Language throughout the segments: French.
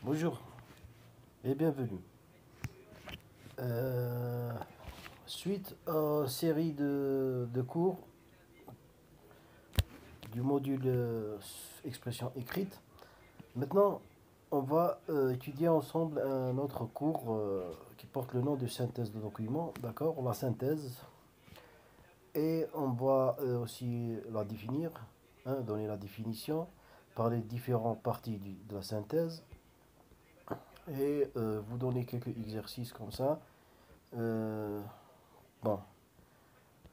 Bonjour et bienvenue. Euh, Suite à série de cours du module expression écrite, maintenant on va étudier ensemble un autre cours qui porte le nom de synthèse de documents, d'accord? La synthèse, et on va aussi la définir, hein, donner la définition par les différentes parties de la synthèse et vous donner quelques exercices comme ça. Euh, bon,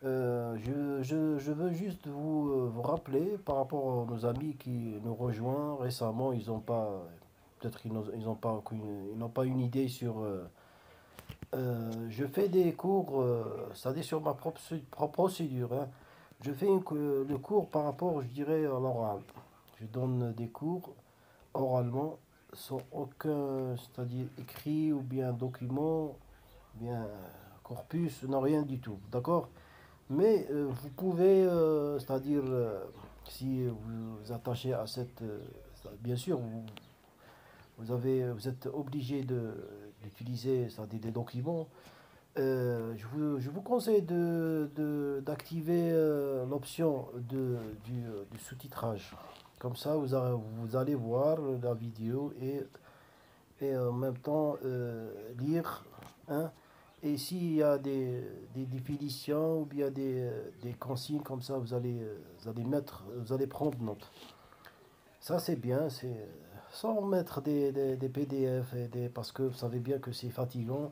je veux juste vous rappeler par rapport à nos amis qui nous rejoignent récemment, ils n'ont pas, peut-être ils n'ont pas, ils n'ont pas une idée sur. Je fais des cours, c'est-à-dire sur ma propre procédure, hein. Je fais le cours par rapport, je dirais, à l'oral. Je donne des cours oralement, sans aucun, c'est-à-dire écrit ou bien document, bien corpus, non rien du tout, d'accord? Mais vous pouvez, c'est-à-dire, si vous vous attachez à cette, bien sûr, vous êtes obligé d'utiliser, c'est-à-dire des documents. Je vous conseille d'activer l'option du sous-titrage. Comme ça, vous allez voir la vidéo et en même temps lire, hein. Et s'il y a des définitions ou bien des consignes comme ça, vous allez prendre note. Ça c'est bien, c'est sans mettre des PDF parce que vous savez bien que c'est fatigant.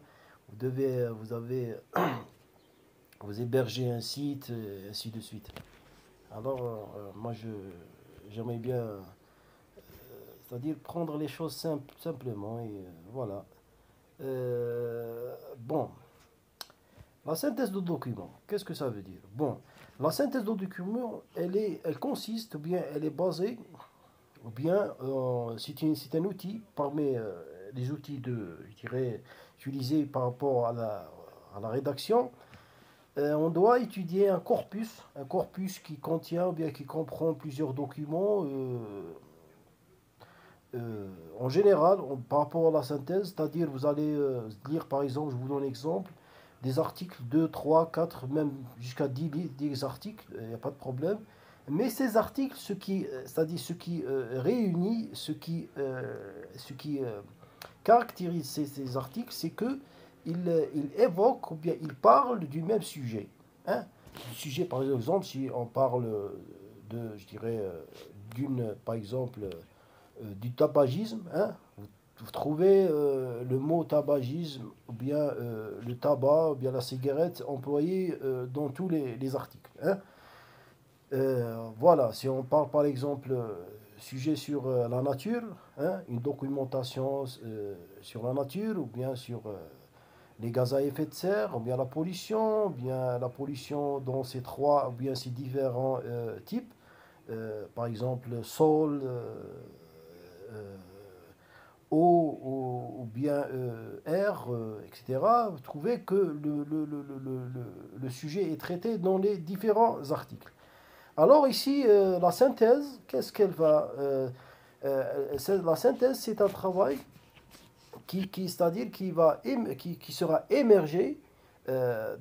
Vous avez, vous hébergez un site et ainsi de suite. Alors moi j'aimerais bien, c'est-à-dire prendre les choses simplement et voilà. Bon, la synthèse de document, qu'est-ce que ça veut dire? Bon, la synthèse de document, elle consiste, ou bien elle est basée, ou bien c'est un outil parmi les outils je dirais, utilisés par rapport à la rédaction. On doit étudier un corpus qui contient, ou bien qui comprend plusieurs documents. En général, par rapport à la synthèse, c'est-à-dire vous allez lire par exemple, je vous donne un exemple, des articles 2, 3, 4, même jusqu'à 10 articles, il n'y a pas de problème. Mais ces articles, c'est-à-dire ce qui réunit, ce qui caractérise ces articles, c'est que ils évoquent ou bien ils parlent du même sujet, hein. Du sujet, par exemple, si on parle je dirais, par exemple, du tabagisme, hein. Vous trouvez le mot tabagisme, ou bien le tabac, ou bien la cigarette employé dans tous les articles, hein. Voilà, si on parle par exemple sujet sur la nature, hein, une documentation sur la nature, ou bien sur les gaz à effet de serre, ou bien la pollution, ou bien la pollution dans ces trois, ou bien ces différents types, par exemple sol, euh, eau ou bien air, etc., vous trouvez que le sujet est traité dans les différents articles. Alors ici, la synthèse, qu'est-ce qu'elle va la synthèse, c'est un travail c'est-à-dire qui sera émergé je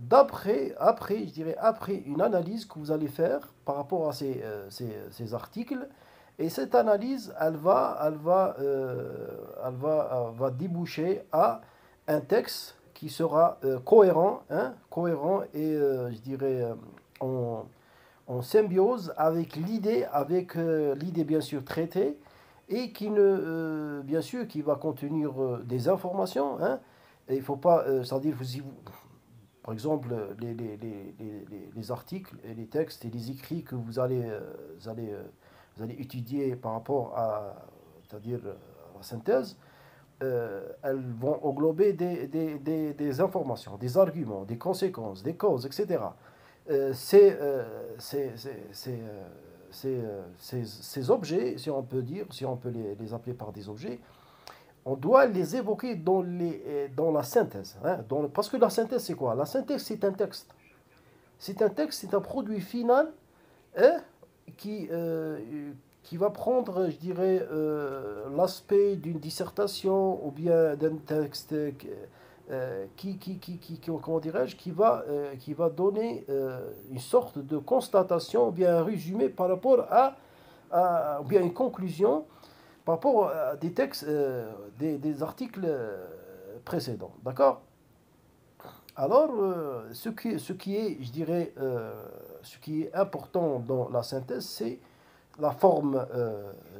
dirais, après une analyse que vous allez faire par rapport à ces articles. Et cette analyse, va déboucher à un texte qui sera cohérent, hein, cohérent et je dirais en, en symbiose avec l'idée bien sûr traitée et qui ne, bien sûr, qui va contenir des informations, hein. Et il faut pas, c'est-à-dire, par exemple, les articles et les textes et les écrits que vous allez étudier par rapport à, c'est-à-dire, la synthèse, elles vont englober des informations, des arguments, des conséquences, des causes, etc. Ces objets, si on peut dire, si on peut les appeler par des objets, on doit les évoquer dans la synthèse, hein, parce que la synthèse, c'est quoi? La synthèse, c'est un texte. C'est un texte, c'est un produit final, hein, qui, qui va prendre, je dirais, l'aspect d'une dissertation ou bien d'un texte comment dirais-je, qui va donner une sorte de constatation ou bien un résumé par rapport ou bien une conclusion par rapport à des textes, des articles précédents. D'accord? Alors, ce qui est, je dirais, ce qui est important dans la synthèse, c'est la forme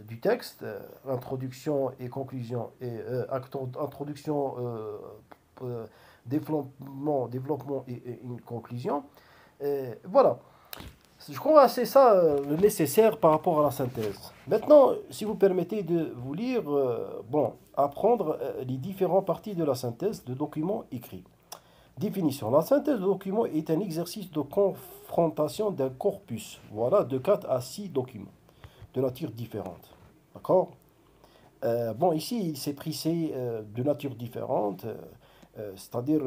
du texte, introduction et conclusion, et introduction, développement et une conclusion. Voilà. Je crois que c'est ça le nécessaire par rapport à la synthèse. Maintenant, si vous permettez de vous lire, bon, apprendre les différentes parties de la synthèse de documents écrits. Définition. La synthèse de documents est un exercice de confrontation d'un corpus, voilà, de 4 à 6 documents de nature différente. D'accord? Bon, ici, il s'est prissé de nature différente, c'est-à-dire,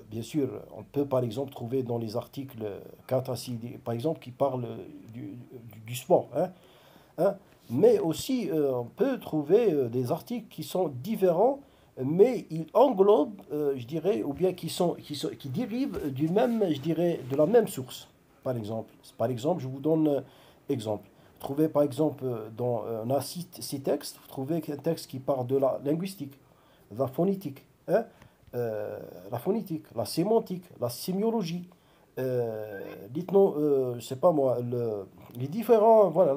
bien sûr, on peut par exemple trouver dans les articles 4 à 6, par exemple, qui parlent du sport, hein, mais aussi, on peut trouver des articles qui sont différents, mais ils englobent, je dirais, ou bien qui dérivent du même, je dirais, de la même source, par exemple. Par exemple, je vous donne exemple. Vous trouvez, par exemple, on a six textes, vous trouvez un texte qui parle de la linguistique, de la phonétique, hein, la phonétique, la sémantique, la sémiologie, dites-nous, je sais pas moi, les différents, voilà,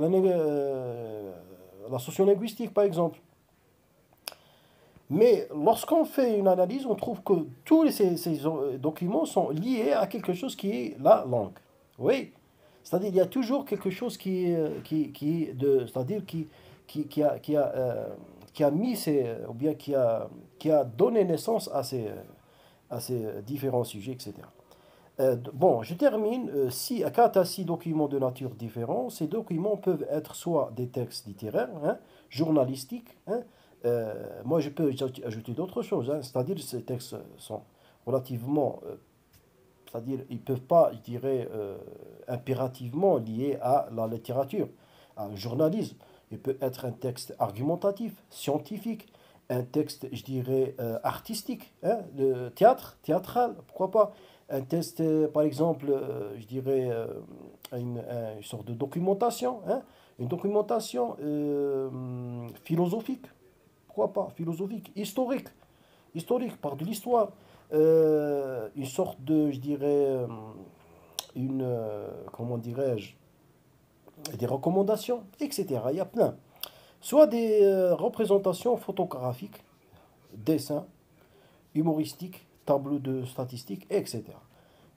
la sociolinguistique par exemple. Mais lorsqu'on fait une analyse, on trouve que tous ces documents sont liés à quelque chose qui est la langue. Oui, c'est-à-dire il y a toujours quelque chose qui est c'est-à-dire qui a mis ou bien qui a donné naissance à ces différents sujets, etc. Bon, je termine. Si, à 4 à 6 documents de nature différente, ces documents peuvent être soit des textes littéraires, hein, journalistiques, hein, moi je peux ajouter d'autres choses, hein, c'est-à-dire ces textes sont relativement, c'est-à-dire ils ne peuvent pas, je dirais, impérativement liés à la littérature, à un journalisme. Il peut être un texte argumentatif, scientifique, un texte, je dirais, artistique, hein, de théâtre, théâtral, pourquoi pas. Un texte, par exemple, je dirais, une sorte de documentation, hein, une documentation philosophique, pourquoi pas, philosophique, historique, par de l'histoire, une sorte de, je dirais, comment dirais-je, des recommandations, etc. Il y a plein. Soit des représentations photographiques, dessins, humoristiques, tableaux de statistiques, etc.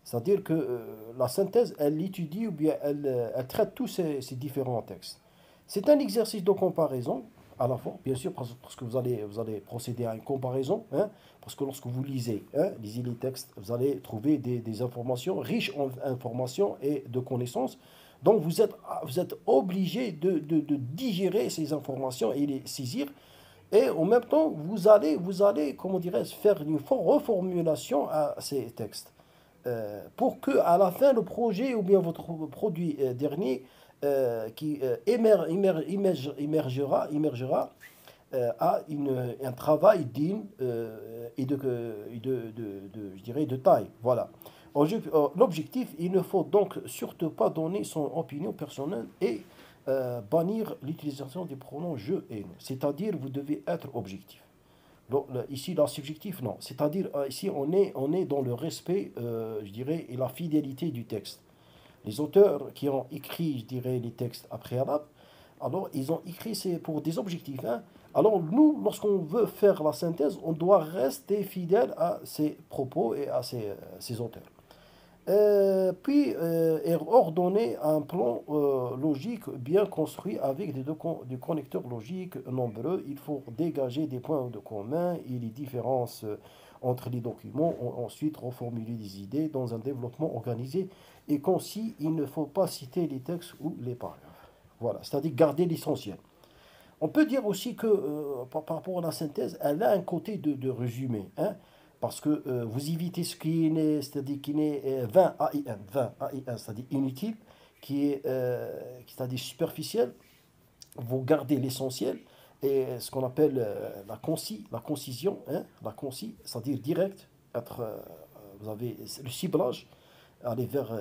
C'est-à-dire que la synthèse, elle étudie ou bien elle traite tous ces différents textes. C'est un exercice de comparaison, à la fois, bien sûr, parce que vous allez procéder à une comparaison, hein, parce que lorsque vous lisez, hein, lisez les textes, vous allez trouver des informations riches en informations et de connaissances. Donc vous êtes obligé de digérer ces informations et les saisir. Et en même temps, vous allez, comment dirais-je, faire une reformulation à ces textes pour que à la fin le projet ou bien votre produit dernier qui émergera à un travail digne et je dirais de taille. Voilà. L'objectif, il ne faut donc surtout pas donner son opinion personnelle et bannir l'utilisation des pronoms je et nous. C'est-à-dire, vous devez être objectif. Donc, ici, la subjectif, non. C'est-à-dire, ici, on est dans le respect, je dirais, et la fidélité du texte. Les auteurs qui ont écrit, je dirais, les textes à préalable, alors ils ont écrit c'est pour des objectifs, hein. Alors nous, lorsqu'on veut faire la synthèse, on doit rester fidèle à ces propos et à ces auteurs. Et ordonner un plan logique bien construit avec des connecteurs logiques nombreux. Il faut dégager des points de commun et les différences entre les documents. Ensuite, reformuler des idées dans un développement organisé et concis. Il ne faut pas citer les textes ou les paragraphes. Voilà, c'est-à-dire garder l'essentiel. On peut dire aussi que par rapport à la synthèse, elle a un côté de résumé, hein, parce que vous évitez ce qui est, c'est-à-dire qui est 20 AIN, 20 AIN, c'est-à-dire inutile, c'est-à-dire superficiel, vous gardez l'essentiel et ce qu'on appelle la concision, hein, c'est-à-dire direct, vous avez le ciblage, aller vers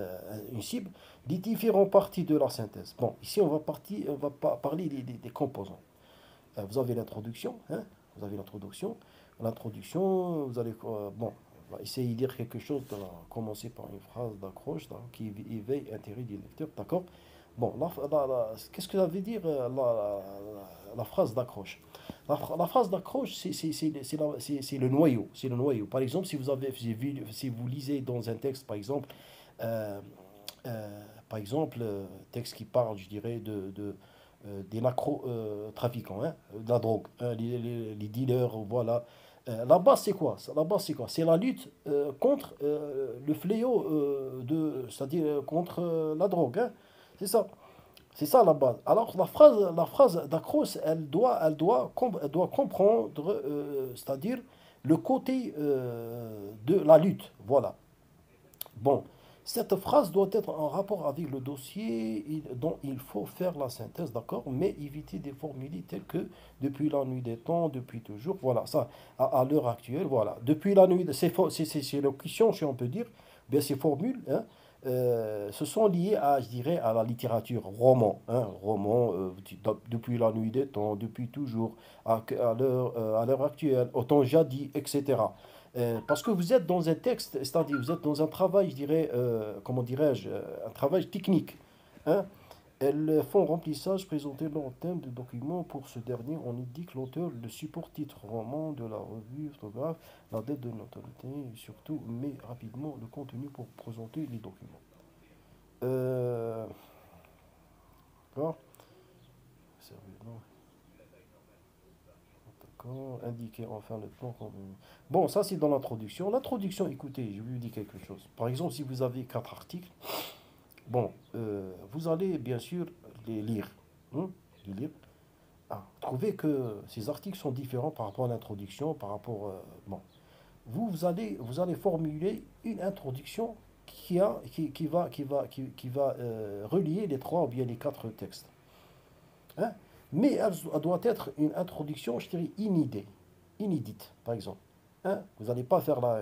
une cible, les différentes parties de la synthèse. Bon, ici on va parler des composants. Vous avez l'introduction, hein, vous avez l'introduction. L'introduction, vous allez, bon, on va essayer de dire quelque chose, commencer par une phrase d'accroche qui éveille l'intérêt du lecteur, d'accord? Bon, qu'est-ce que ça veut dire la phrase d'accroche? La phrase d'accroche, c'est le noyau, c'est le noyau. Par exemple, si vous lisez dans un texte, euh, texte qui parle, je dirais, des narcotrafiquants, hein, de la drogue, hein, les dealers, voilà. La base, c'est quoi? La base, c'est quoi? C'est la lutte contre le fléau, c'est-à-dire contre la drogue, hein. C'est ça. C'est ça la base. Alors la phrase d'Acros, elle doit comprendre, c'est-à-dire le côté de la lutte. Voilà. Bon, cette phrase doit être en rapport avec le dossier dont il faut faire la synthèse, d'accord? Mais éviter des formules telles que depuis la nuit des temps, depuis toujours, voilà, ça, à l'heure actuelle, voilà. Depuis la nuit, c'est locution, si on peut dire, bien ces formules, hein, se sont liées à, je dirais, à la littérature, roman, depuis la nuit des temps, depuis toujours, à l'heure actuelle, autant jadis, etc. Parce que vous êtes dans un texte, c'est-à-dire vous êtes dans un travail, je dirais, comment dirais-je, un travail technique, hein. Elles font remplissage, présenter leur thème de document. Pour ce dernier, on indique l'auteur, le support titre roman de la revue, photographe, la date de notoriété, et surtout, mais rapidement le contenu pour présenter les documents. Euh, d'accord. Sérieusement, d'accord. Indiquer enfin le plan. Bon, ça c'est dans l'introduction. L'introduction, écoutez, je vais vous dire quelque chose. Par exemple, si vous avez 4 articles, bon, vous allez bien sûr les lire, hein, les lire. Ah, trouvez que ces articles sont différents par rapport à l'introduction, par rapport, bon, vous allez formuler une introduction qui va relier les trois ou bien les 4 textes, hein. Mais elle doit être une introduction, je dirais, inédite, par exemple, hein. Vous n'allez pas faire la,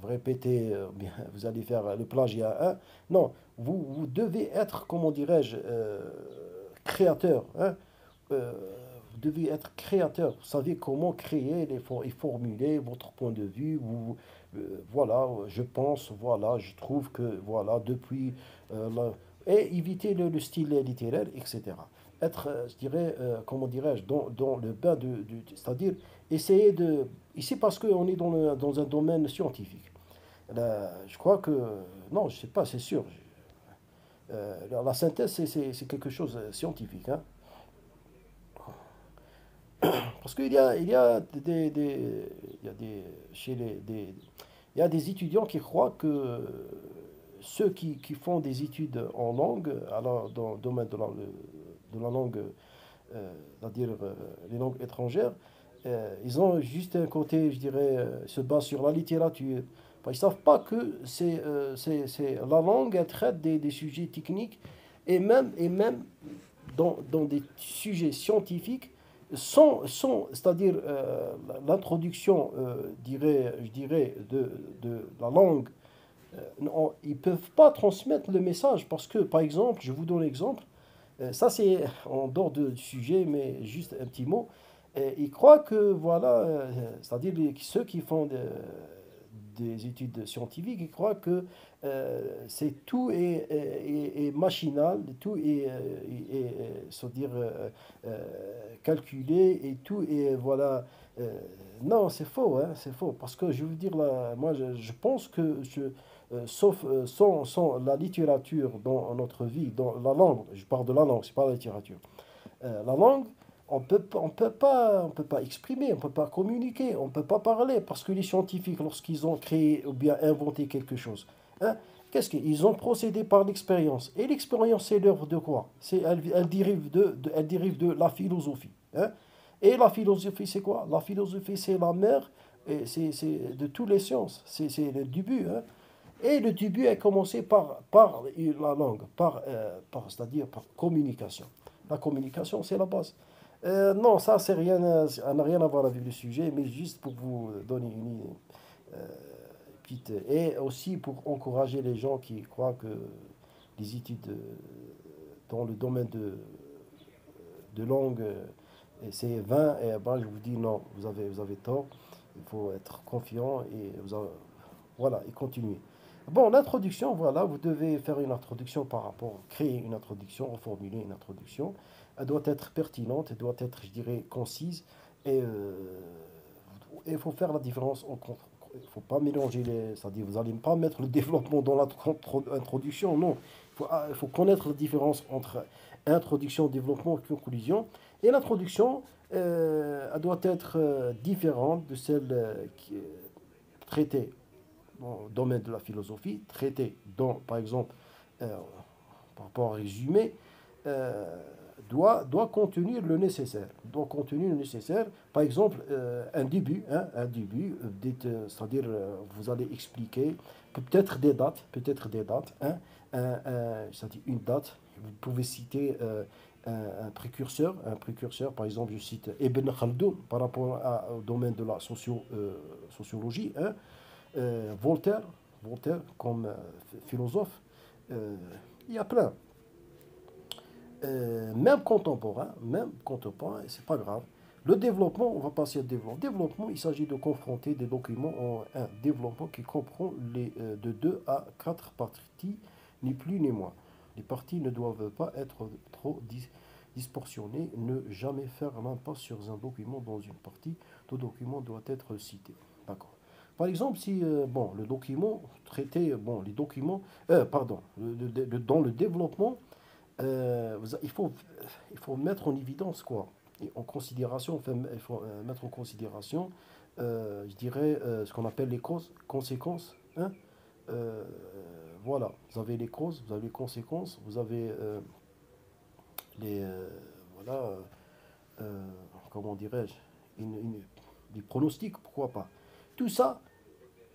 vous répétez, bien, vous allez faire le plagiat, hein. Non, vous devez être, comment dirais-je, créateur, hein. Euh, vous devez être créateur. Vous savez comment créer et formuler votre point de vue. Voilà, je pense, voilà, je trouve que, voilà, depuis, et éviter le style littéraire, etc. Être, je dirais, comment dirais-je, dans le bain c'est-à-dire essayer de, ici parce qu'on est dans un domaine scientifique. Là, je crois que, non, je sais pas, c'est sûr. La synthèse, c'est quelque chose de scientifique, hein. Parce il y a il y a des, chez il y a des étudiants qui croient que ceux qui font des études en langue, alors dans le domaine de la langue, c'est-à-dire les langues étrangères, ils ont juste un côté, je dirais, se base sur la littérature. Enfin, ils ne savent pas que la langue, elle traite des sujets techniques et même dans des sujets scientifiques, c'est-à-dire l'introduction, je dirais, de la langue, ils ne peuvent pas transmettre le message parce que, par exemple, je vous donne l'exemple, ça c'est en dehors du sujet, mais juste un petit mot. Ils croient que, voilà, c'est-à-dire ceux qui font des études scientifiques, ils croient que c'est tout est machinal, tout c'est-à-dire calculé et tout est, voilà. Non, c'est faux, hein, c'est faux. Parce que je veux dire, là, moi, je pense que sauf sans la littérature dans notre vie, dans la langue, je parle de la langue, c'est pas la littérature. La langue, on peut pas exprimer, on peut pas communiquer, on peut pas parler, parce que les scientifiques, lorsqu'ils ont créé ou bien inventé quelque chose, hein, qu'est-ce qu'ils ont procédé par l'expérience. Et l'expérience, c'est l'œuvre de quoi? Elle dérive de la philosophie, hein. Et la philosophie, c'est quoi? La philosophie, c'est la mère et c'est de toutes les sciences. C'est le début, hein. Et le début a commencé par la langue, c'est-à-dire par communication. La communication, c'est la base. Non, c'est rien, ça n'a rien à voir avec le sujet, mais juste pour vous donner une euh, petite. Et aussi pour encourager les gens qui croient que les études dans le domaine de langue, c'est vain, et ben, je vous dis non, vous avez tort. Il faut être confiant et voilà, et continuer. Bon, l'introduction, voilà, vous devez faire une introduction par rapport, créer une introduction, reformuler une introduction. Elle doit être pertinente, elle doit être, je dirais, concise. Et il faut faire la différence. Il ne faut pas mélanger les. C'est-à-dire, vous n'allez pas mettre le développement dans l'introduction, non. Il faut connaître la différence entre introduction, développement et conclusion. Et l'introduction, elle doit être différente de celle qui est traitée dans le domaine de la philosophie, traité dans, par exemple, par rapport à résumé, euh, doit contenir le nécessaire. Doit contenir le nécessaire. Par exemple, un début, hein, un début, c'est-à-dire vous allez expliquer peut-être des dates, hein, c'est-à-dire une date. Vous pouvez citer un précurseur, par exemple, je cite Ibn Khaldoun par rapport au domaine de la sociologie, hein, Voltaire, Voltaire comme philosophe, euh, il y a plein. Même contemporain, c'est pas grave. Le développement, on va passer au développement. Développement, il s'agit de confronter des documents en un développement qui comprend de 2 à 4 parties, ni plus ni moins. Les parties ne doivent pas être trop disproportionnées, ne jamais faire l'impasse sur un document dans une partie. Tout document doit être cité. D'accord. Par exemple, si bon, le document traité, bon, les documents, pardon, dans le développement, il faut mettre en évidence quoi, et en considération, enfin, il faut mettre en considération, je dirais, ce qu'on appelle les causes, conséquences, hein. Euh, voilà, vous avez les causes, vous avez les conséquences, vous avez les, voilà, euh, comment dirais-je, des pronostics, pourquoi pas. Tout ça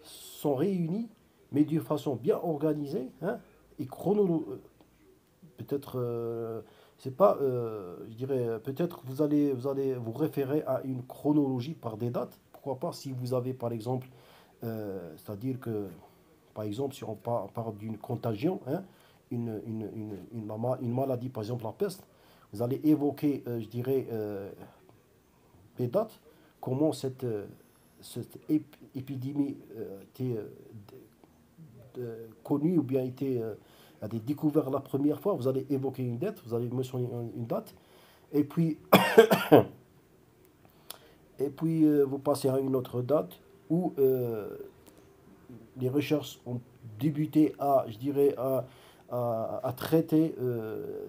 sont réunis, mais d'une façon bien organisée, hein, et chronologique. Peut-être, c'est pas, je dirais, peut-être vous allez vous référer à une chronologie par des dates. Pourquoi pas si vous avez, par exemple, c'est-à-dire que, par exemple, si on parle d'une contagion, hein, une maladie, par exemple la peste, vous allez évoquer, je dirais, les dates, comment cette épidémie était connue ou bien a été découvert la première fois, vous allez évoquer une date, vous allez mentionner une date, et puis, vous passez à une autre date où les recherches ont débuté à, je dirais, à traiter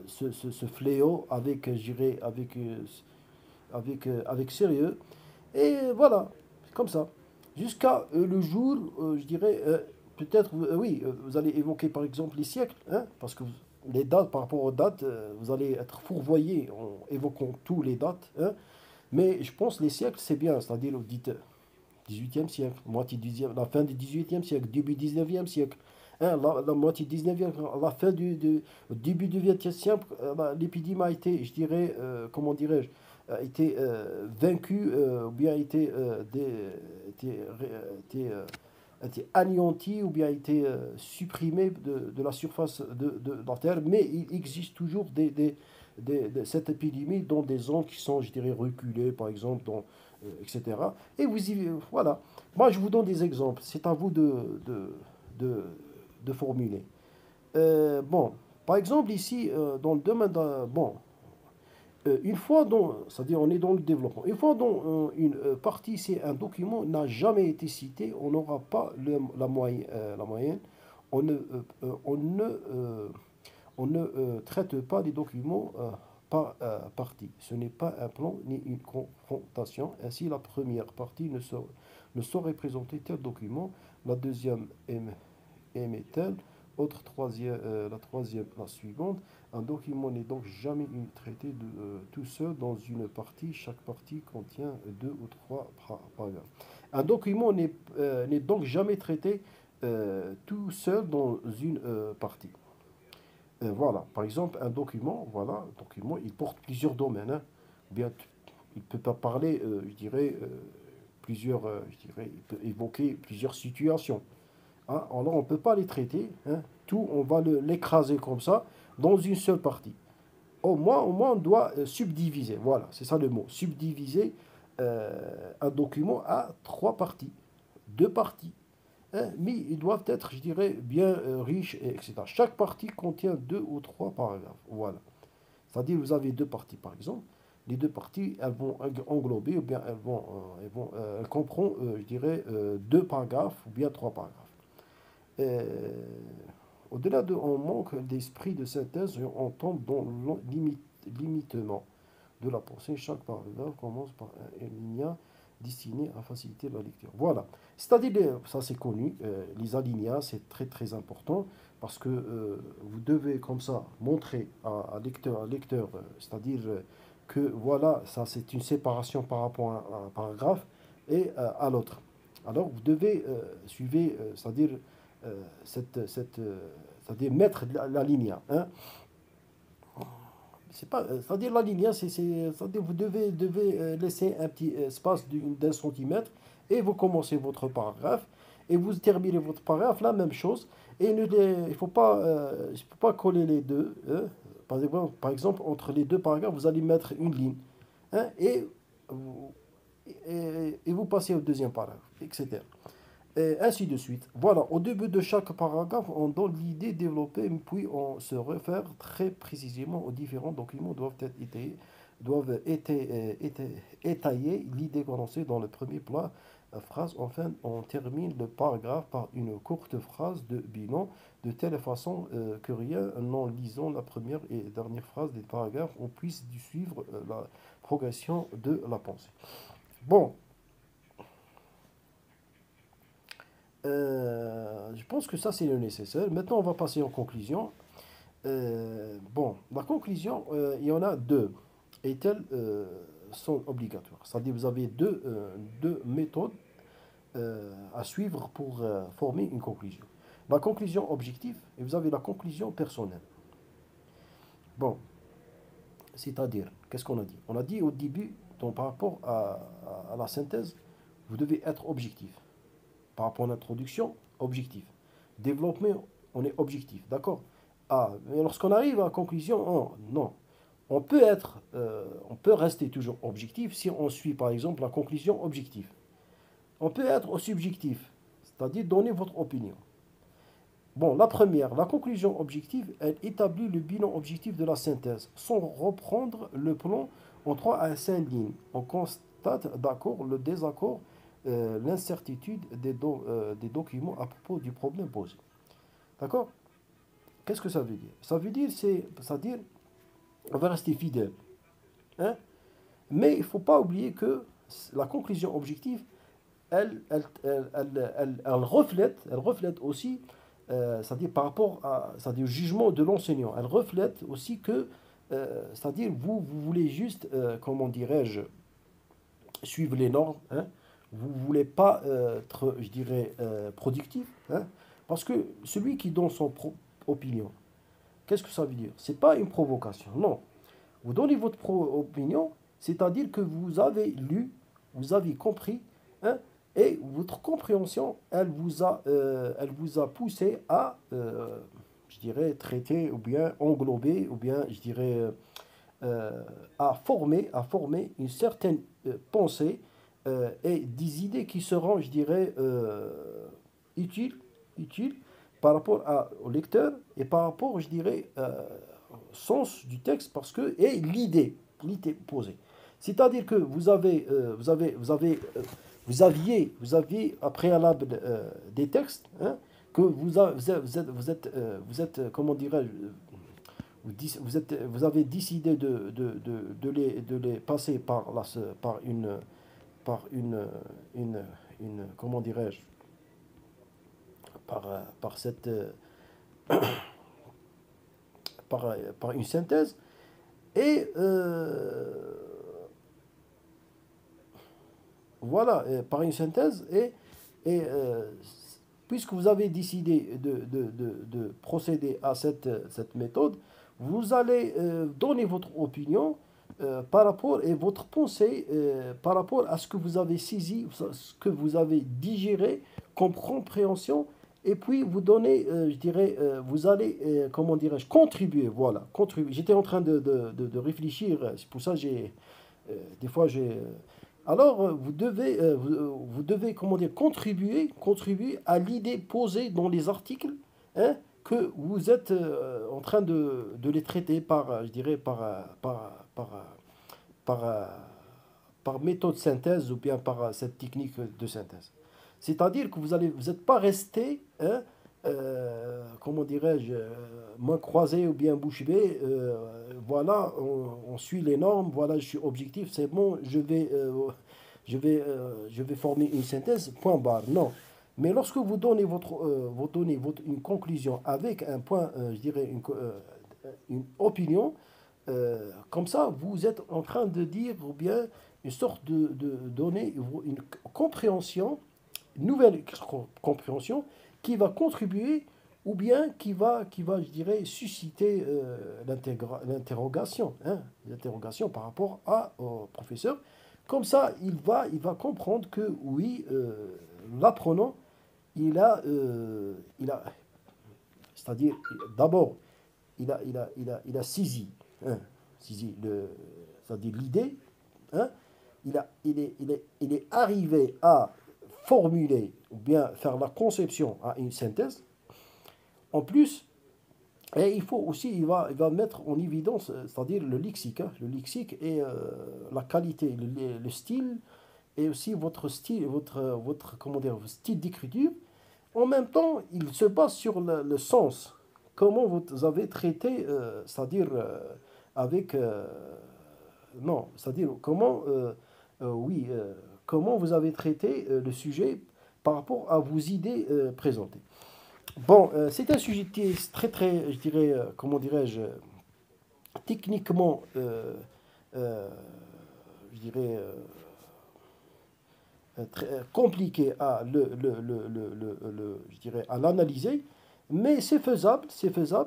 ce fléau avec, je dirais, avec sérieux. Et voilà, c'est comme ça. Jusqu'à le jour, je dirais, peut-être, oui, vous allez évoquer par exemple les siècles, hein, parce que les dates, par rapport aux dates, vous allez être fourvoyé en évoquant tous les dates, hein, mais je pense les siècles, c'est bien, c'est-à-dire au 18e siècle, moitié 10e, la fin du 18e siècle, début 19e siècle, hein, la moitié 19e, la fin au début du 20e siècle, l'épidémie a été, je dirais, comment dirais-je, a été vaincue, ou bien a été anéantie, ou bien a été supprimée de la surface de la Terre, mais il existe toujours cette épidémie dans des zones qui sont, je dirais, reculées, par exemple, etc. Et voilà. Moi, je vous donne des exemples. C'est à vous de, de formuler. Bon, par exemple, ici, dans le domaine bon, une fois c'est-à-dire on est dans le développement, une fois dont une partie, c'est un document, n'a jamais été cité, on n'aura pas la moyenne, on ne, on ne traite pas les documents par partie. Ce n'est pas un plan ni une confrontation. Ainsi, la première partie ne saurait présenter tel document, la deuxième aimait tel, la troisième la suivante. Un document n'est donc jamais traité tout seul dans une partie. Chaque partie contient deux ou trois paragraphes. Un document n'est donc jamais traité tout seul dans une partie. Voilà, par exemple, un document, voilà, un document, il porte plusieurs domaines, hein. Bien, il peut pas parler, je dirais, plusieurs, je dirais, il peut évoquer plusieurs situations, hein. Alors, on ne peut pas les traiter, hein. Tout, on va l'écraser comme ça dans une seule partie. Au moins, on doit subdiviser. Voilà, c'est ça le mot. Subdiviser un document à trois parties, deux parties, hein, mais ils doivent être, je dirais, bien riches, etc. Chaque partie contient deux ou trois paragraphes. Voilà. C'est-à-dire, vous avez deux parties, par exemple. Les deux parties, elles vont englober, ou bien elles comprendront, je dirais, deux paragraphes ou bien trois paragraphes. Euh, Au-delà de, on manque d'esprit de synthèse, on tombe dans l'imitement de la pensée. Chaque paragraphe commence par un alinéa destiné à faciliter la lecture. Voilà. C'est-à-dire, ça c'est connu, les alinéas, c'est très très important parce que vous devez comme ça montrer à lecteur, c'est-à-dire que voilà, ça c'est une séparation par rapport à un paragraphe et à l'autre. Alors vous devez suivre, c'est-à-dire c'est-à-dire mettre la ligne, hein. C'est pas, c'est-à-dire la ligne, c'est-à-dire vous devez laisser un petit espace d'un centimètre et vous commencez votre paragraphe et vous terminez votre paragraphe, la même chose. Et il ne faut pas coller les deux, hein. Par exemple, entre les deux paragraphes, vous allez mettre une ligne, hein, vous, et vous passez au deuxième paragraphe, etc. Et ainsi de suite. Voilà, au début de chaque paragraphe, on donne l'idée développée, puis on se réfère très précisément aux différents documents doivent être étayer l'idée commencée dans le premier plat, phrase. Enfin, on termine le paragraphe par une courte phrase de bilan, de telle façon que rien n'en lisant la première et dernière phrase des paragraphes, on puisse suivre la progression de la pensée. Bon, je pense que ça, c'est le nécessaire. Maintenant, on va passer en conclusion. Bon, la conclusion, il y en a deux. Et elles sont obligatoires. C'est-à-dire vous avez deux méthodes à suivre pour former une conclusion. La conclusion objective et vous avez la conclusion personnelle. Bon, c'est-à-dire, qu'est-ce qu'on a dit? On a dit au début, donc, par rapport à la synthèse, vous devez être objectif. Par rapport à l'introduction, objectif. Développement, on est objectif, d'accord? Ah, mais lorsqu'on arrive à la conclusion, oh, non. On peut rester toujours objectif si on suit par exemple la conclusion objective. On peut être subjectif, c'est-à-dire donner votre opinion. Bon, la première, la conclusion objective, elle établit le bilan objectif de la synthèse, sans reprendre le plan en 3 à 5 lignes. On constate d'accord le désaccord, l'incertitude des documents à propos du problème posé. D'accord? Qu'est-ce que ça veut dire? Ça veut dire, c'est-à-dire, on va rester fidèle, hein? Mais il ne faut pas oublier que la conclusion objective, elle reflète aussi, c'est-à-dire par rapport à, c'est-à-dire au jugement de l'enseignant, elle reflète aussi que, c'est-à-dire vous voulez juste, comment dirais-je, suivre les normes, hein. Vous ne voulez pas être, je dirais, productif, hein, parce que celui qui donne son opinion, qu'est-ce que ça veut dire? C'est pas une provocation, non. Vous donnez votre opinion, c'est-à-dire que vous avez lu, vous avez compris, hein, et votre compréhension, elle vous a poussé à, je dirais, traiter, ou bien englober, ou bien, je dirais, à former une certaine pensée et des idées qui seront, je dirais, utiles, utiles par rapport au lecteur et par rapport, je dirais, au sens du texte parce que et l'idée posée. C'est-à-dire que vous aviez à préalable des textes, hein, que comment dirais-je, vous avez décidé de les passer par une, comment dirais-je, par cette, par une synthèse et voilà, par une synthèse et puisque vous avez décidé de procéder à cette méthode, vous allez donner votre opinion par rapport et votre pensée par rapport à ce que vous avez saisi, ce que vous avez digéré comme compréhension, et puis vous donnez, je dirais, vous allez, comment dirais-je, contribuer, voilà, contribuer. J'étais en train de réfléchir, c'est pour ça que des fois j'ai... alors, vous devez, comment dire, contribuer à l'idée posée dans les articles, hein, que vous êtes en train de les traiter par, je dirais, par, euh, par méthode synthèse ou bien par cette technique de synthèse. C'est-à-dire que vous n'êtes pas resté, hein, comment dirais-je, main croisée ou bien bouche bée, voilà, on suit les normes, voilà, je suis objectif, c'est bon, je vais former une synthèse, point barre. Non. Mais lorsque vous donnez une conclusion avec un point, je dirais, une opinion, comme ça, vous êtes en train de dire, ou bien une sorte de donner une compréhension, une nouvelle compréhension qui va contribuer ou bien je dirais, susciter l'interrogation, hein, l'interrogation par rapport au professeur. Comme ça, il va comprendre que oui, l'apprenant, il a, c'est-à-dire, d'abord, il a saisi, hein, saisi c'est-à-dire l'idée, hein, il est arrivé à formuler ou bien faire la conception à une synthèse. En plus, et il faut aussi, il va mettre en évidence, c'est-à-dire le lexique, hein, le lexique et la qualité, le style, et aussi votre style, comment dire, votre style d'écriture. En même temps, il se base sur le sens, comment vous avez traité, c'est-à-dire avec, non, c'est-à-dire comment, oui, comment vous avez traité le sujet par rapport à vos idées présentées. Bon, c'est un sujet qui est très, très, je dirais, comment dirais-je, techniquement, euh, je dirais, très compliqué à je dirais, à l'analyser, mais c'est faisable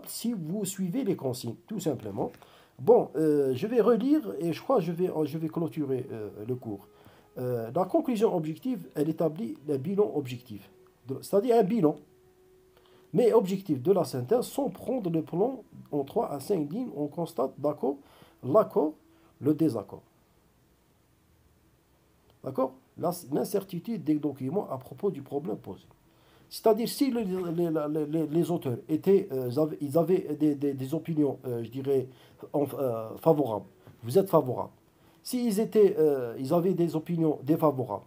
si vous suivez les consignes, tout simplement. Bon, je vais relire et je crois que je vais clôturer le cours. La conclusion objective, elle établit le bilan objectif, c'est-à-dire un bilan, mais objectif de la synthèse sans prendre le plan en 3 à 5 lignes, on constate d'accord, l'accord, le désaccord. D'accord? L'incertitude des documents à propos du problème posé. C'est-à-dire, si les auteurs ils avaient des opinions, je dirais, favorables, vous êtes favorable. S'ils ils avaient des opinions défavorables,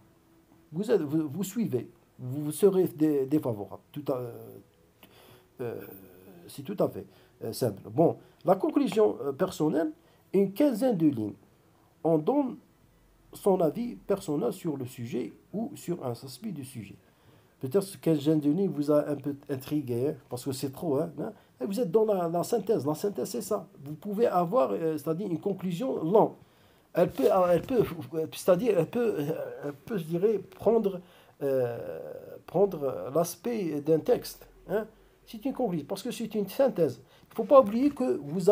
vous suivez, vous serez défavorable. C'est tout à fait simple. Bon, la conclusion personnelle, une quinzaine de lignes. On donne son avis personnel sur le sujet ou sur un aspect du sujet. Peut-être que 15 jeunes de lignes vous a un peu intrigué, hein, parce que c'est trop. Hein. Et vous êtes dans la synthèse. La synthèse, c'est ça. Vous pouvez avoir, c'est-à-dire une conclusion longue. C'est-à-dire, elle peut, je dirais, prendre l'aspect d'un texte. Hein. C'est une conclusion, parce que c'est une synthèse. Il ne faut pas oublier que vous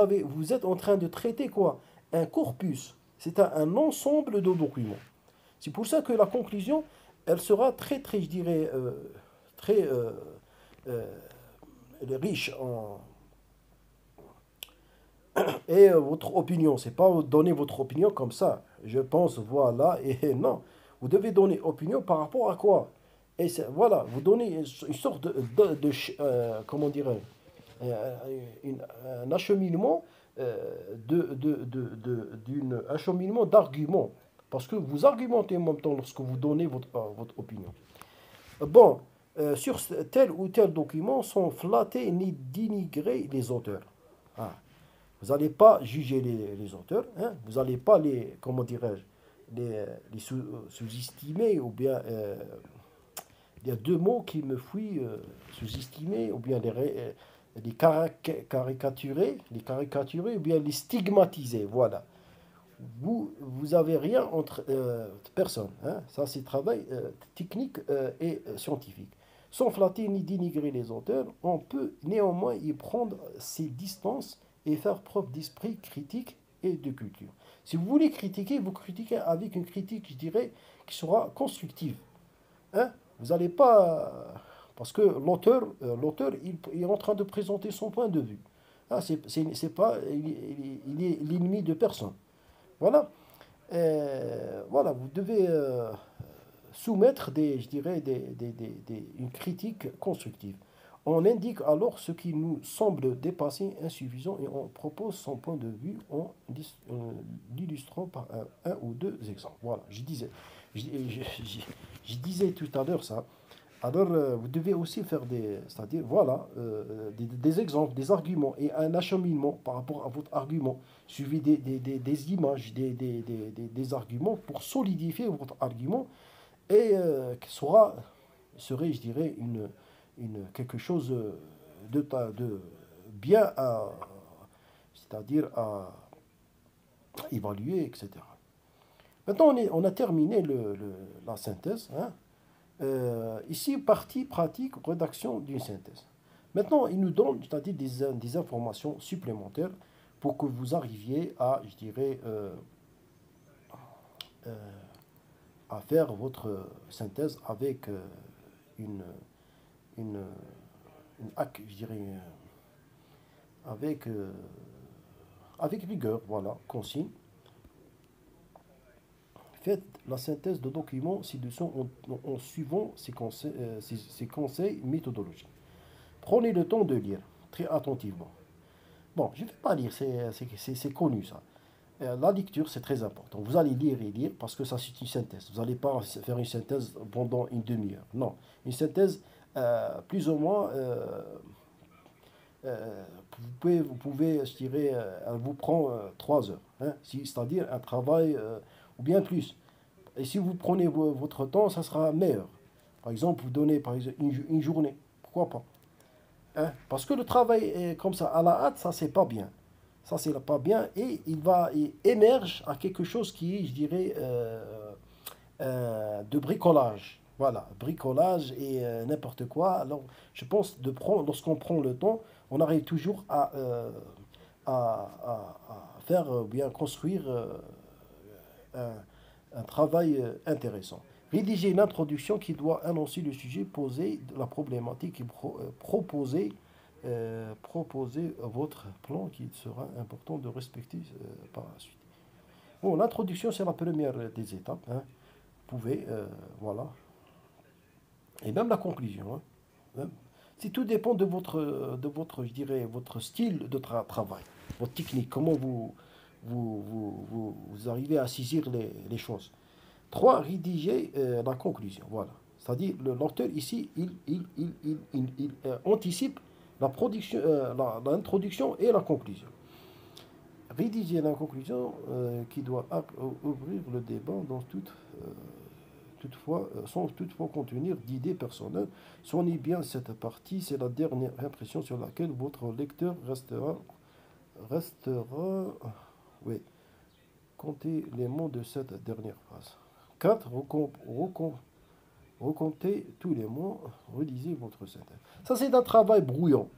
êtes en train de traiter quoi? Un corpus. C'est un ensemble de documents. C'est pour ça que la conclusion, elle sera très, très, je dirais, très euh, elle est riche en... Et votre opinion, c'est pas donner votre opinion comme ça. Je pense, voilà, et non. Vous devez donner opinion par rapport à quoi? Et voilà, vous donnez une sorte comment dirais un acheminement acheminement d'arguments. Parce que vous argumentez en même temps lorsque vous donnez votre opinion. Bon, sur tel ou tel document sans flatter ni dénigrer les auteurs. Ah, vous n'allez pas juger les auteurs, hein, vous n'allez pas comment dirais-je, les sous-estimer ou bien il y a deux mots qui me fuient, sous-estimer, ou bien les caricaturer, ou bien les stigmatiser, voilà. Vous avez rien entre personne, hein. Ça c'est travail technique et scientifique. Sans flatter ni dénigrer les auteurs, on peut néanmoins y prendre ses distances et faire preuve d'esprit critique et de culture. Si vous voulez critiquer, vous critiquez avec une critique, je dirais, qui sera constructive. Hein? Vous n'allez pas... Parce que l'auteur, il est en train de présenter son point de vue. Ah, c'est pas, il est l'ennemi de personne. Voilà. Voilà, vous devez soumettre je dirais, une critique constructive. On indique alors ce qui nous semble dépasser insuffisant et on propose son point de vue en l'illustrant par un ou deux exemples. Voilà, je disais tout à l'heure ça. Alors, vous devez aussi faire c'est-à-dire, voilà, des exemples, des arguments et un acheminement par rapport à votre argument, suivi des images, des arguments pour solidifier votre argument et serait, je dirais, quelque chose de bien c'est-à-dire à évaluer, etc. Maintenant, on a terminé la synthèse. Hein. Ici, partie pratique, rédaction d'une synthèse. Maintenant, il nous donne, c'est-à-dire des informations supplémentaires pour que vous arriviez à, je dirais, euh, à faire votre synthèse avec une, une, je dirais, avec, avec rigueur, voilà, consigne. Faites la synthèse de documents ci-dessous en suivant ces conseils méthodologiques. Prenez le temps de lire très attentivement. Bon, je ne vais pas lire, c'est connu ça. La lecture, c'est très important. Vous allez lire et lire parce que ça, c'est une synthèse. Vous n'allez pas faire une synthèse pendant une demi-heure. Non, une synthèse, plus ou moins, vous pouvez, je dirais, elle vous prend 3 heures. Hein, c'est-à-dire un travail, ou bien plus. Et si vous prenez votre temps, ça sera meilleur. Par exemple, vous donnez par exemple, une journée. Pourquoi pas? Hein? Parce que le travail est comme ça, à la hâte, ça, c'est pas bien. Ça, c'est pas bien. Et il émerge à quelque chose qui est, je dirais, de bricolage. Voilà, bricolage et n'importe quoi. Alors, je pense lorsqu'on prend le temps, on arrive toujours à faire bien construire un, un travail intéressant. Rédiger une introduction qui doit annoncer le sujet, poser la problématique et proposer votre plan qui sera important de respecter par la suite. Bon, l'introduction, c'est la première des étapes. Hein. Vous pouvez, voilà. Et même la conclusion. Hein. Même- Si tout dépend je dirais, votre style de travail, votre technique, comment vous arrivez à saisir les choses. 3, rédiger la conclusion. Voilà. C'est-à-dire, l'auteur ici, il anticipe l'introduction et la conclusion. Rédiger la conclusion qui doit ouvrir le débat sans toutefois contenir d'idées personnelles. Soignez bien cette partie, c'est la dernière impression sur laquelle votre lecteur restera. Oui, comptez les mots de cette dernière phrase. 4. Recomptez tous les mots, relisez votre synthèse. Ça, c'est un travail brouillon.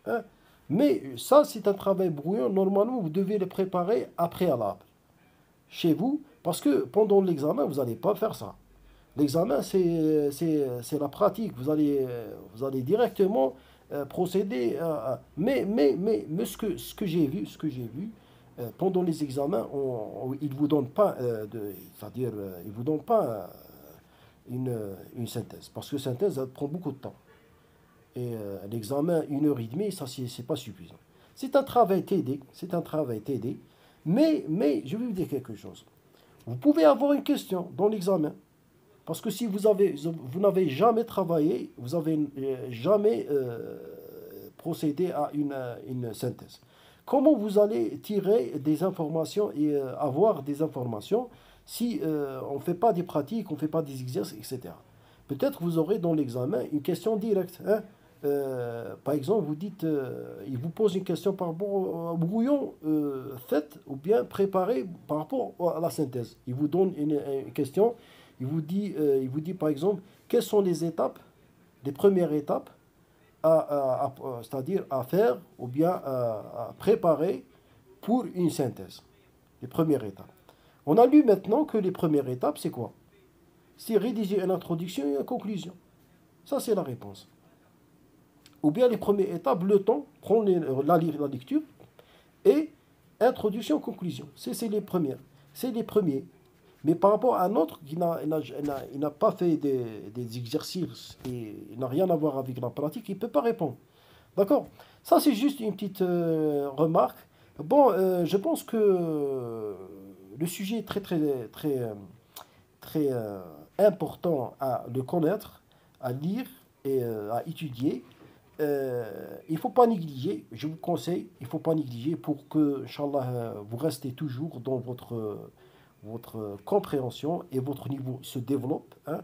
Hein. Mais ça, c'est un travail brouillon. Normalement, vous devez le préparer à préalable chez vous, parce que pendant l'examen, vous n'allez pas faire ça. L'examen, c'est la pratique. Vous allez directement procéder mais ce que j'ai vu, pendant les examens, ils vous donnent pas, c'est-à-dire, ils vous donnent pas une synthèse, parce que synthèse, ça prend beaucoup de temps. Et l'examen, 1 heure et demie, ça, c'est pas suffisant. C'est un travail TD, mais je vais vous dire quelque chose. Vous pouvez avoir une question dans l'examen. Parce que si vous n'avez jamais travaillé, vous n'avez jamais procédé à une synthèse. Comment vous allez tirer des informations et avoir des informations si on ne fait pas des pratiques, on ne fait pas des exercices, etc. Peut-être vous aurez dans l'examen une question directe. Hein. Par exemple, il vous pose une question par rapport au brouillon fait ou bien préparé par rapport à la synthèse. Il vous donne une question. Il vous dit par exemple, quelles sont les étapes les premières étapes c'est-à-dire à faire ou bien à préparer pour une synthèse. Les premières étapes. On a lu maintenant que les premières étapes, c'est quoi? C'est rédiger une introduction et une conclusion. Ça, c'est la réponse. Ou bien les premières étapes, le temps, prendre la lecture et introduction, conclusion. C'est les premières. C'est les premiers. Mais par rapport à un autre qui n'a pas fait des exercices et il n'a rien à voir avec la pratique, il ne peut pas répondre. D'accord? Ça, c'est juste une petite remarque. Bon, je pense que le sujet est très important à le connaître, à lire et à étudier. Il ne faut pas négliger, je vous conseille, il ne faut pas négliger pour que, Inch'Allah, vous restez toujours dans votre compréhension et votre niveau se développe, hein.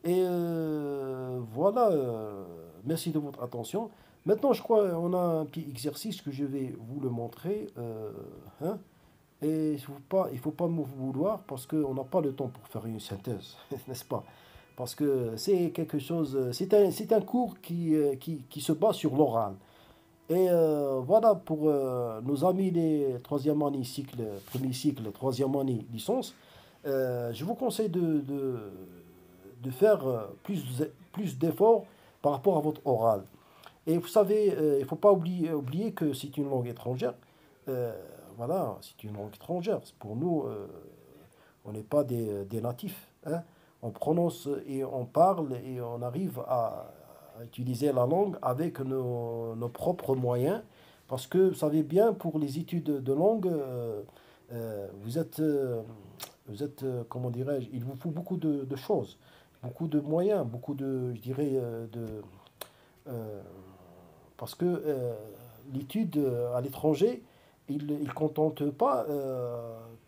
Et voilà, merci de votre attention. Maintenant, je crois qu'on a un petit exercice que je vais vous le montrer, hein. Et il faut pas me vouloir parce qu'on n'a pas le temps pour faire une synthèse, n'est-ce pas? Parce que c'est quelque chose, c'est un cours qui se base sur l'oral. Et voilà, pour nos amis les troisième année cycle, premier cycle, troisième année licence, je vous conseille de faire plus d'efforts par rapport à votre oral. Et vous savez, il ne faut pas oublier que c'est une langue étrangère. Euh, voilà, c'est une langue étrangère. Pour nous, on n'est pas des natifs, hein. On prononce et on parle et on arrive à utiliser la langue avec nos propres moyens. Parce que vous savez bien, pour les études de langue, vous êtes comment dirais-je, il vous faut beaucoup de choses, beaucoup de moyens, beaucoup de, je dirais, euh, parce que l'étude à l'étranger, il ne contente pas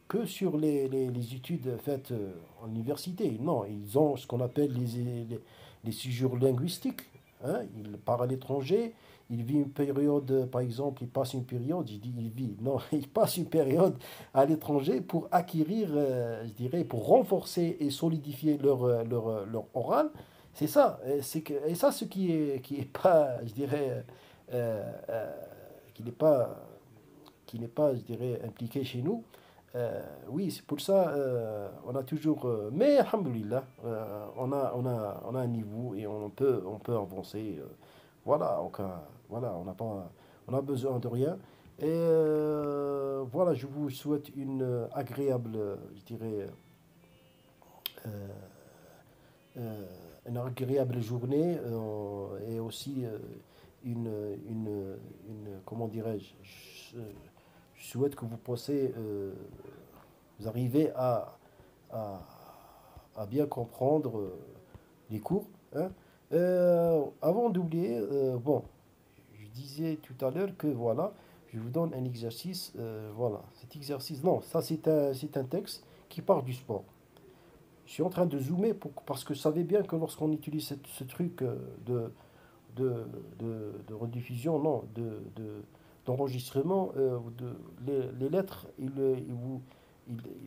que sur les études faites en université. Non, ils ont ce qu'on appelle les séjours linguistiques, hein. Ils partent à l'étranger, il vit une période, par exemple, il passe une période, je dis il vit, non, il passe une période à l'étranger pour acquérir, je dirais, pour renforcer et solidifier leur oral. C'est ça, et ça, ce qui est pas, je dirais, euh, euh, qui n'est pas, qui n'est pas, je dirais, impliqué chez nous. Oui, c'est pour ça, on a toujours, mais alhamdoulilah, on a un niveau et on peut avancer. Voilà, voilà, on a besoin de rien. Et voilà, je vous souhaite une agréable, je dirais, euh, euh, une agréable journée et aussi une, comment dirais-je, je souhaite que vous puissiez, vous arrivez à, à bien comprendre les cours, hein. Avant d'oublier, bon, je disais tout à l'heure que voilà, je vous donne un exercice, voilà, cet exercice, non, ça c'est un texte qui part du sport. Je suis en train de zoomer parce que je savais bien que lorsqu'on utilise ce truc de, de rediffusion, non, d'enregistrement, les lettres, il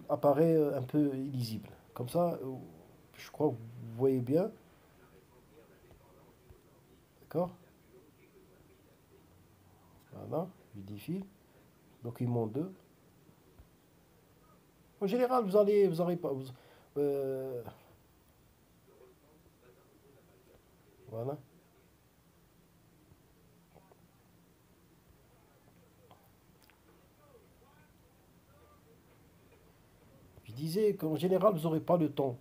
apparaît un peu illisible. Comme ça, je crois que vous voyez bien, d'accord? Voilà, je défile. Document 2. En général, vous allez pas, euh, voilà. Je disais qu'en général, vous n'aurez pas le temps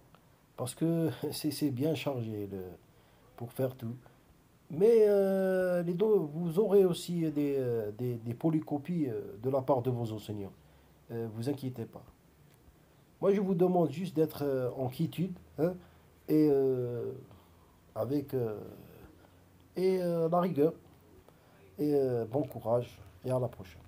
parce que c'est bien chargé pour faire tout. Mais vous aurez aussi des polycopies de la part de vos enseignants. Vous inquiétez pas. Moi, je vous demande juste d'être en quiétude, hein, et avec la rigueur. Et bon courage et à la prochaine.